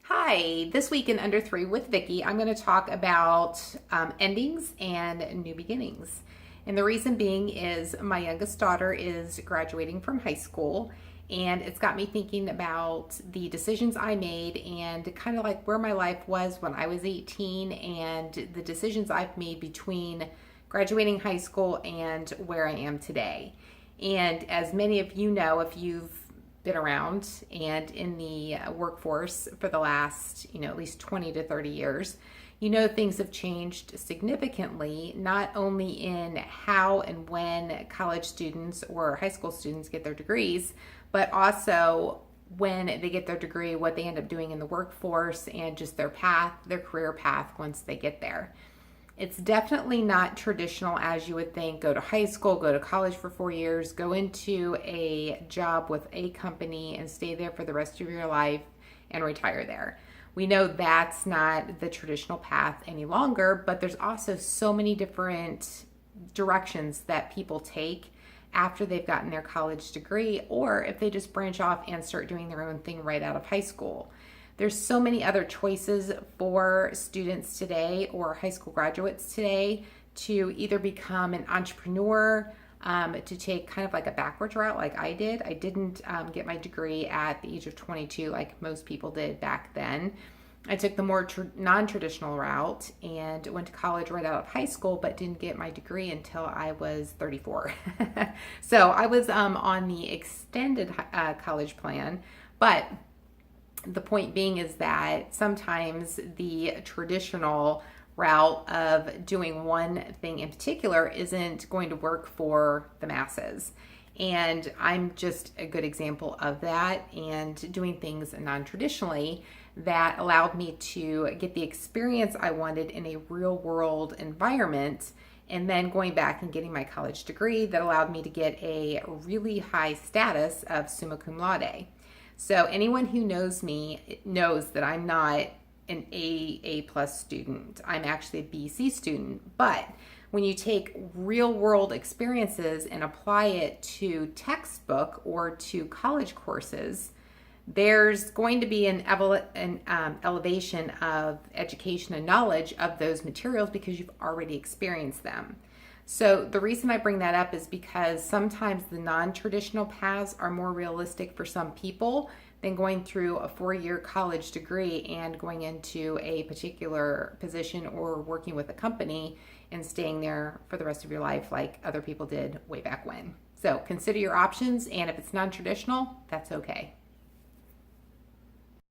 Hi, this week in Under 3 with Vicki, I'm going to talk about endings and new beginnings. And the reason being is my youngest daughter is graduating from high school, and it's got me thinking about the decisions I made and kind of like where my life was when I was 18 and the decisions I've made between graduating high school and where I am today. And as many of you know, if you've been around and in the workforce for the last, at least 20 to 30 years, things have changed significantly, not only in how and when college students or high school students get their degrees, but also when they get their degree, what they end up doing in the workforce and just their path, their career path once they get there. It's definitely not traditional as you would think. Go to high school, go to college for 4 years, go into a job with a company and stay there for the rest of your life and retire there. We know that's not the traditional path any longer, but there's also so many different directions that people take after they've gotten their college degree, or if they just branch off and start doing their own thing right out of high school. There's so many other choices for students today or high school graduates today to either become an entrepreneur, to take kind of like a backwards route like I did. I didn't get my degree at the age of 22 like most people did back then. I took the more non-traditional route and went to college right out of high school, but didn't get my degree until I was 34. So I was on the extended college plan, but the point being is that sometimes the traditional route of doing one thing in particular isn't going to work for the masses. And I'm just a good example of that, and doing things non-traditionally that allowed me to get the experience I wanted in a real world environment, and then going back and getting my college degree that allowed me to get a really high status of summa cum laude. So anyone who knows me knows that I'm not an A plus student. I'm actually a B/C student. But when you take real world experiences and apply it to textbook or to college courses, there's going to be an elevation of education and knowledge of those materials because you've already experienced them. So the reason I bring that up is because sometimes the non-traditional paths are more realistic for some people than going through a 4-year college degree and going into a particular position or working with a company and staying there for the rest of your life like other people did way back when. So consider your options, and if it's non-traditional, that's okay.